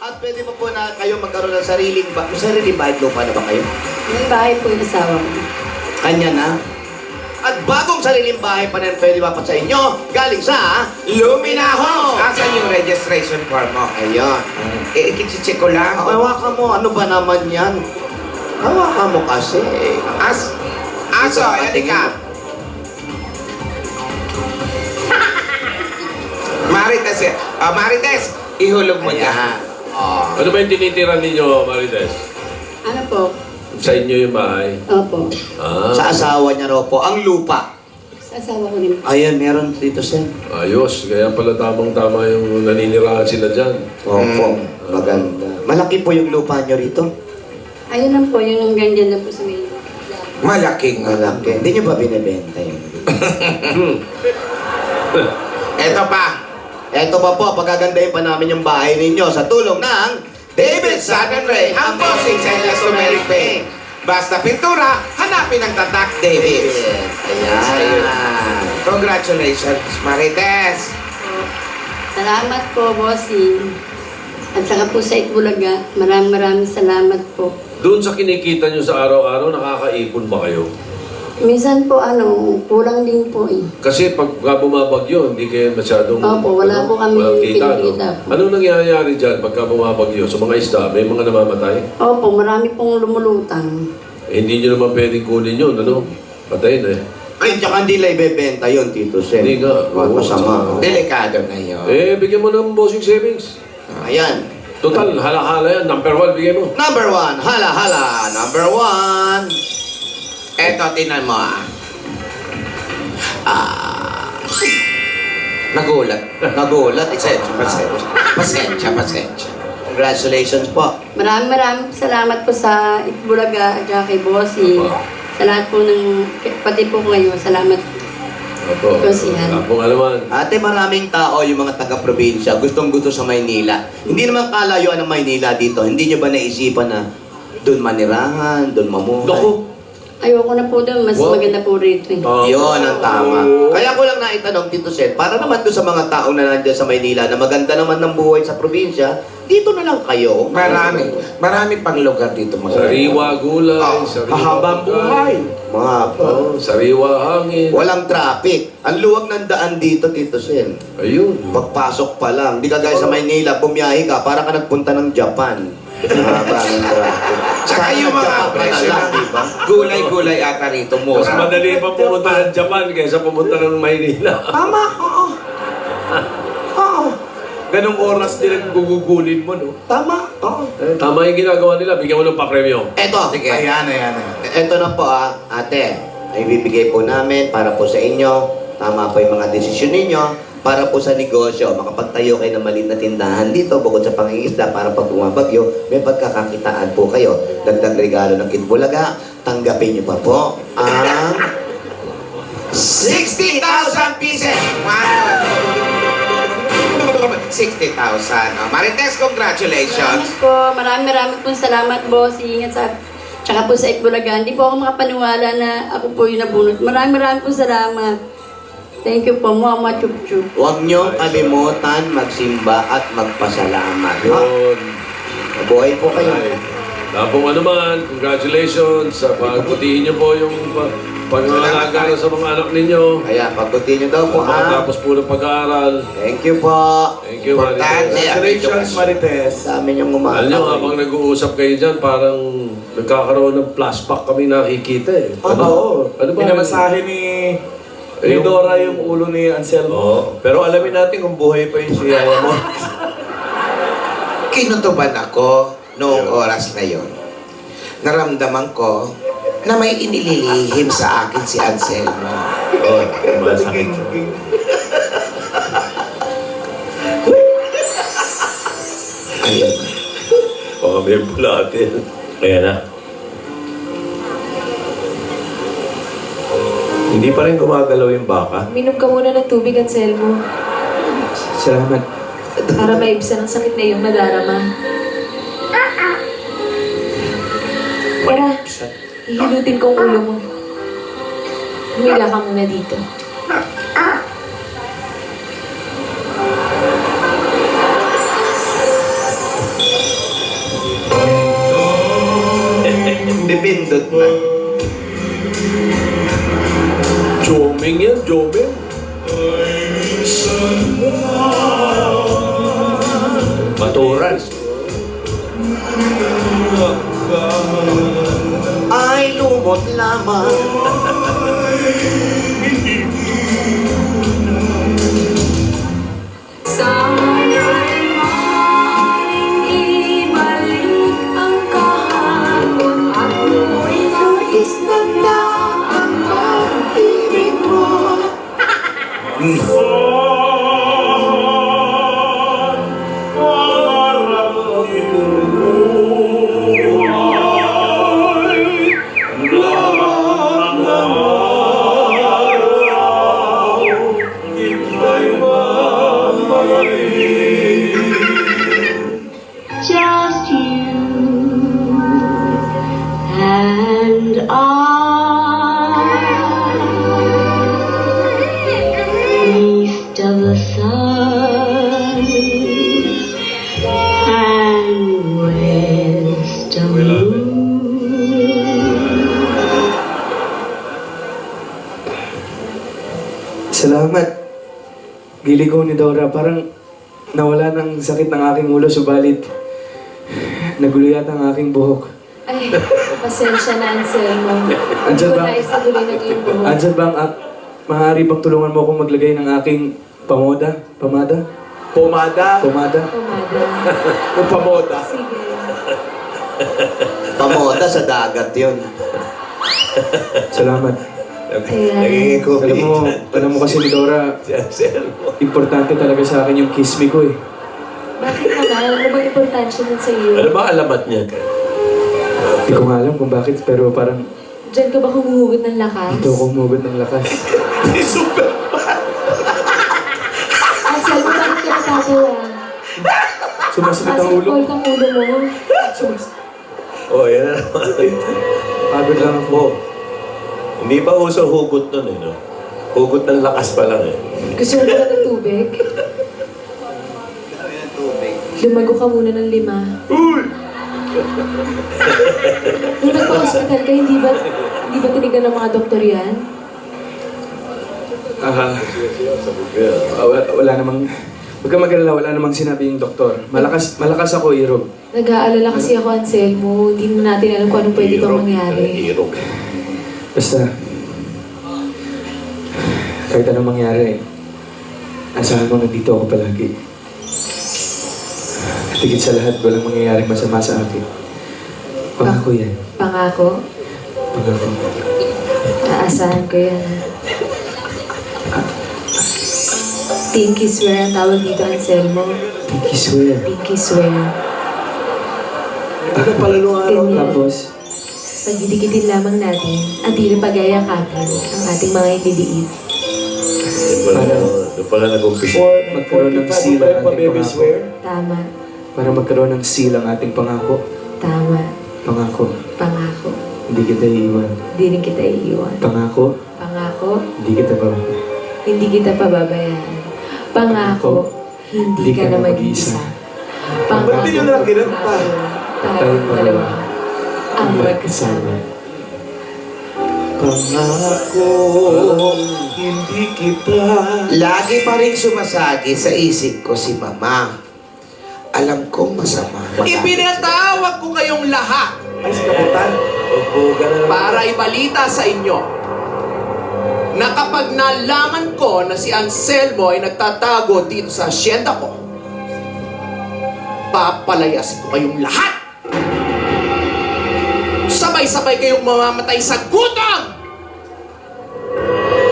At pwede pa po na kayo magkaroon ng sariling bahay lupa na ba kayo? May bahay po yung asawa ko. Kanya na. At bagong sariling bahay pa rin pwede pa sa inyo galing sa Lumina Homes. Asan yung registration form mo? Ayun. Ikicheck ko lang. Hawakan mo, ano ba naman yan? Hawakan mo kasi. Aso, yan ka. Marites, ihulog mo Ayan. dyan. Ano ba yung tinitira ninyo, Marites? Ano po? Sa inyo yung bahay? Opo. Sa asawa niya raw po, ang lupa. Sa asawa ko rin. Ayan, meron dito sen. Ayos, kaya pala tamang-tama yung naninirahan sila dyan. Opo, maganda. Malaki po yung lupa niyo rito. Ayun lang po, yung hanggang dyan na po sa may... Malaking. Malaki. Hindi niyo ba binibenta yun? Eto pa. Eto pa po, pagagandahin pa namin yung bahay ninyo sa tulong ng David Southern Ray, ang bossing sa Elastomeric Paint. Basta pintura, hanapin ang tatak, David. Ayan. Congratulations, Marites. Salamat po, bossing. At saka po sa Itbulaga, maraming salamat po. Doon sa kinikita nyo sa araw-araw, nakakaipon ba kayo? Minsan po, kulang din po eh. Kasi pag bumabagyo, hindi kayo masyadong... Opo, wala po kami walang kita, kinikita po. Anong nangyayari dyan pagka bumabagyo? Sa mga isda, may mga namamatay? Opo, marami pong lumulutang. Hindi nyo naman pwedeng kunin yun, ano? Patayin eh. Ay, tsaka hindi lang ibebenta yun, Tito Sen. Hindi nga. Oo, Masama. Delikado na yun. Bigyan mo ng bossing savings. Ayan. Total, hala-hala yan. Number 1, bigyan mo. Number 1, hala-hala. Number 1. Eto, tinan mo Nagulat. Nagulat. Pasensya. Congratulations po. Maraming salamat po sa Itbulaga at saka kay bossing. Sa lahat po ng, pati po ngayon, salamat. Opo. Kasihan. Tapong alaman. Ate, maraming tao, yung mga taga-probinsya, gustong-gusto sa Maynila. Hindi naman kalayuan ng Maynila dito. Hindi nyo ba naisipan na doon manirahan, doon mamuhay? Naku. Ayoko na po doon, mas Wow. maganda po rito eh. Yun ang tama. Kaya ko lang naitanong, Tito Sen, para naman doon sa mga taong na nandiyan sa Maynila na maganda naman ng buhay sa probinsya, dito na lang kayo. Marami pang lugar dito mga Sariwa gulay, sariwa Mahabang buhay. Mga po. Sariwa hangin. Walang traffic. Ang luwag ng daan dito, Tito Sen. Ayun. Pagpasok pa lang. Di ka gaya sa Maynila, bumiyahe ka, para ka nagpunta ng Japan. Mahaba ng traffic. Tsaka yung mga presyo ng diba? gulay-gulay ata rito Mas mura. madali pa pumunta ng Japan kaysa pumunta ng Maynila. Tama, oo. Oo. Ganong oras din ang gugugulin mo, no? Tama, oo. Tama yung ginagawa nila. Bigyan mo ng pa-premyo. Eto, Sige. ayan. Eto na po ate. Ay bibigay po namin para po sa inyo. Tama po yung mga desisyon ninyo. Para po sa negosyo, makapagtayo kayo ng maliit na tindahan dito bukod sa pangingisda para pag bumabagyo, may pagkakakitaan po kayo. Dagdag regalo ng Itbulaga, tanggapin niyo pa po ang 60,000 pieces! Wow! 60,000. Marites, congratulations! Salamat po, maraming pong salamat bossing at tsaka po sa Itbulaga. Hindi po ako makapaniwala na ako po yung nabunot. Maraming pong salamat. Thank you po, Mama Chup Chup. huwag niyong kalimutan magsimba at magpasalamat. Ha? Yun. Mabuhay po kayo. Ay. Tapong ano man, congratulations sa pagbutihin niyo po yung pag-aalaga sa mga anak ninyo. Kaya pagbuti niyo daw po Pagkatapos po ng pag-aaral. Thank you po. Thank you, Importante. Marites. Congratulations, Marites. Sa amin yung Alam niyo, umaga. habang nag-uusap kayo dyan, parang nagkakaroon ng flashback kami nakikita eh. Oo. Ano ba? Pinamasahe ni Dora yung ulo ni Anselmo. Oo. Pero alamin natin kung buhay pa yung si Yaya mo. Kinutuban ako noong oras na yon. Naramdaman ko na may inililihim sa akin si Anselmo. Oh, masakit. Ayun. Baka may bulate. Kaya na. Hindi pa rin gumagalaw yung baka. Minom ka muna ng tubig, Anselmo. Salamat. Para maibsan ang sakit na iyong nadarama. Tara, hihilutin ko ang ulo mo. Humiga ka muna dito. Pindot na. Joming yan, Joming. Maturas. Ay lumot lamang. Sana'y maaaring ibalik ang kahapon at mo'y nais na ang pag-ibig mo. Just you and east of the sun and west of the moon. Salamat. Gili ko ni Dora, parang nawala ng sakit ng aking ulo, subalit nagulo yata ang aking buhok. Ay, pasensya na, Anselmo. Andyan Hindi ko ba? naisatuloy ng iyong buhok. Andyan bang maaari bang tulungan mo akong maglagay ng aking pamoda? Pamada? Pomada. Pomada? Pumada. Yung pamoda. Sige. Pamoda sa dagat yun. Salamat. Ayan. Alam mo kasi ni Dora, importante talaga sa akin yung kiss me ko eh. Bakit naman? Ano bang importansya nun sa iyo? Ano ba alamat niya? Hindi ko nga alam kung bakit, pero parang Diyan ka ba humuhugot ng lakas? ito ako umugod ng lakas. Anselmo, bakit ka natatawa? Sumasalit ang Bakit ulo. cold ang ulo mo? Oh, yan na naman. Pagod lang ako. Hindi pa uso hugot nun eh, no? Hugot ng lakas pa lang eh. Gusto mo ba ng tubig? Lumago ka muna ng 5. Nung nagpa-hospital ka, hindi ba tinigan ng mga doktor yan? Wala namang, huwag ka mag-alala, wala namang sinabi yung doktor. Malakas ako, Irog. Nag-aalala kasi ako, Anselmo. Hindi na natin alam kung anong pwede pang mangyari. Hirog. Basta, kahit anong mangyari, asahan mo nandito ako palagi. At higit sa lahat, walang mangyayaring masama sa akin. Pangako yan. Pangako. Pangako. Aasahan ko yan. Pinky swear ang tawag dito, Anselmo. Pinky swear. Pinky swear. Ano pala nung araw? Ganyan. Tapos, Pagdidikitin lamang natin at di na pagayakapin ang ating mga iniliit. Doon pala nag-umpisa. magkaroon ng seal ang ating pangako. Tama. Para magkaroon ng seal ang ating pangako. Tama. Pangako. Pangako. Hindi kita iiwan. Di rin kita iiwan. Pangako. Pangako. Hindi kita babago. Hindi kita pababayaan. Pangako. Hindi ka na mag-iisa. Pangako. Ba't di yun lang kinanta? Tayong dalawa. Ang magkasama. Pangako, hindi kita. Lagi pa rin sumasagi sa isip ko si Mama. Alam kong masama. Ipinatawag ko kayong lahat Ay, si Kapitan. Pagbuga na naman. para ibalita sa inyo na kapag nalaman ko na si Anselmo ay nagtatago dito sa asyenda ko, papalayasin ko kayong lahat. Sabay-sabay kayong mamamatay sa gutom!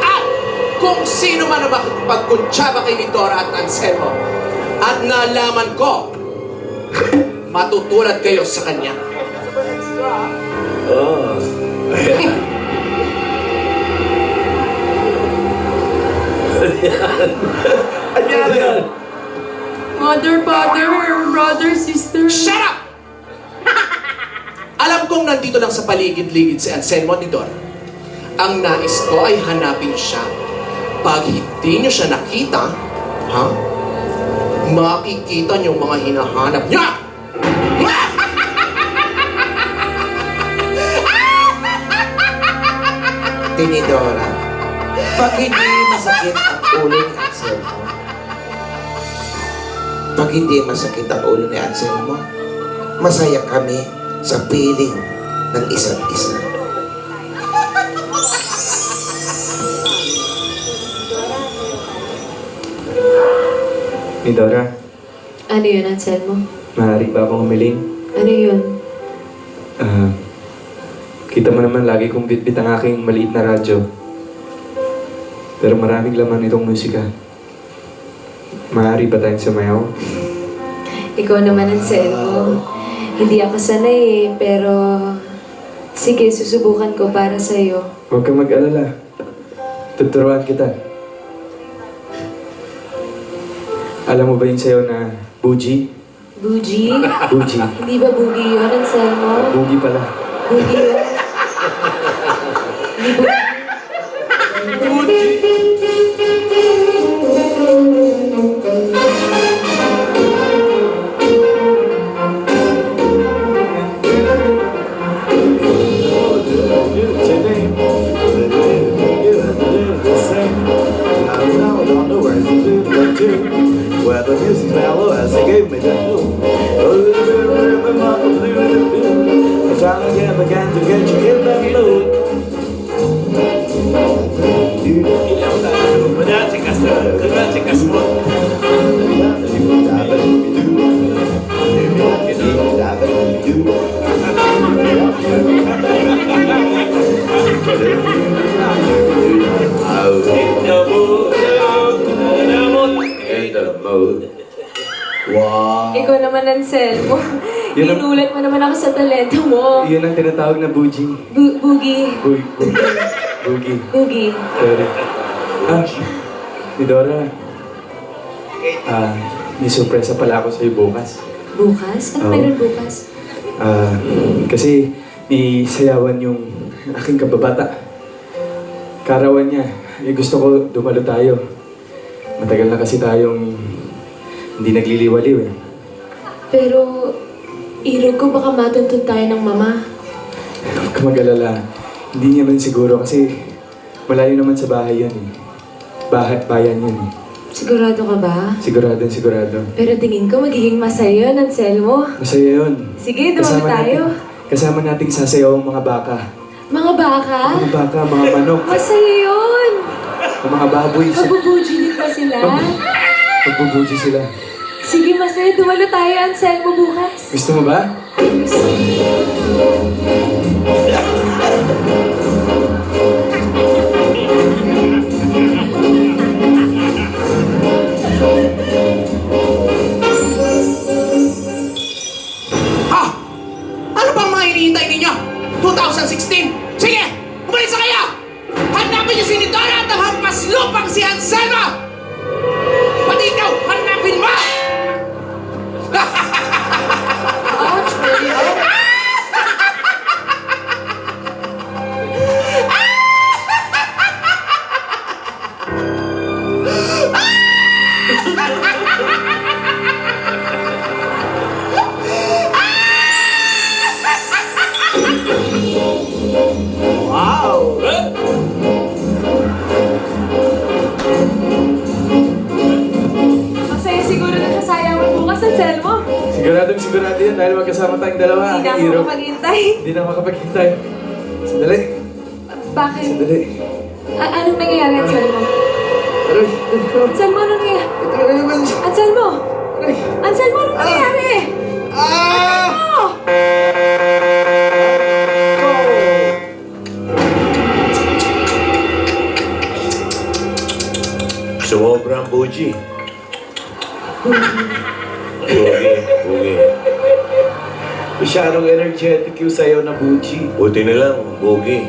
At kung sino man ang makikipagkuntsaba kay Dora at Anselmo at nalaman ko, matutulad kayo sa kanya. Oh. Ano yan? Mother, father, brother, sister. Shut up! Alam kong nandito lang sa paligid-ligid si Anselmo ni Dora. Ang nais ko ay hanapin siya. Pag hindi niyo siya nakita, makikita niyo mga hinahanap niya! Tinidora, pag hindi masakit ang ulo ni Anselmo, pag hindi masakit ang ulo ni Anselmo, masaya kami sa piling ng isa't isa. Ni Dora, Ano yun, Anselmo? maaari ba akong humiling? Ano yun? Kita mo naman lagi kong bitbit ang aking maliit na radyo. Pero maraming laman itong musika. Maaari ba tayong sumayaw? Ikaw naman, Anselmo. Hindi ako sanay eh, pero... Sige, susubukan ko para sa'yo. Huwag kang mag-alala. Tuturuan kita. Alam mo ba yung sayo na Buji? Buji? Buji. Hindi ba bugi yun, Anselmo? Bugi pala. Bugi yun? Hindi bugi. Where the music's mellow as they gave me the clue. I'm trying again to get you in that mood. Ikaw naman, Anselmo. Yun ang- Ginulat mo naman ako sa talento mo. Iyon ang tinatawag na Buji. Bugi. Bugi. Bugi. Sorry. Ni Dora. May sorpresa pala ako sa'yo bukas. Bukas? Ano Oo. meron bukas? Kasi isayawan yung aking kababata. Karawan niya. Gusto ko dumalo tayo. Matagal na kasi tayong hindi nagliliwaliw eh. Pero, irog ko baka matuntun tayo ng mama. Huwag ka mag-alala. Hindi naman siguro kasi malayo naman sa bahay yun eh. Bayan yun eh. Sigurado ka ba? Sigurado. Pero tingin ko magiging masaya yun, Anselmo. Masaya yun. Sige, dumalo tayo. Kasama nating sasayaw ang mga baka. Mga baka? Mga baka, mga manok, Masaya yun! ang mga baboy. Mabubujilit pa sila. Magbubuji sila. Sige, masaya. Dumalo tayo, Anselmo, bukas. Gusto mo ba? Ha? Ano bang mga hinihintay ninyo? 2016? Sige! Umalis na kayo! Hanapin niyo si Nidora at ang hampas lupang si Anselmo! Pati ikaw, hanapin mo! Masaya siguro na kasayawan bukas, Anselmo. Sigurado yan dahil magkasama tayong dalawa. Hindi na ako Hero. makapaghintay. Hindi na makapaghintay. Sandali. Bakit? Sandali. Anong nangyayari, Anselmo? Aray. Anselmo, anong nangyayari? Anselmo! Anselmo, anong nangyayari? Anselmo! Sobrang buji. Bugi. Masyadong energetic yung sayo na buji. Buti na lang, bugi.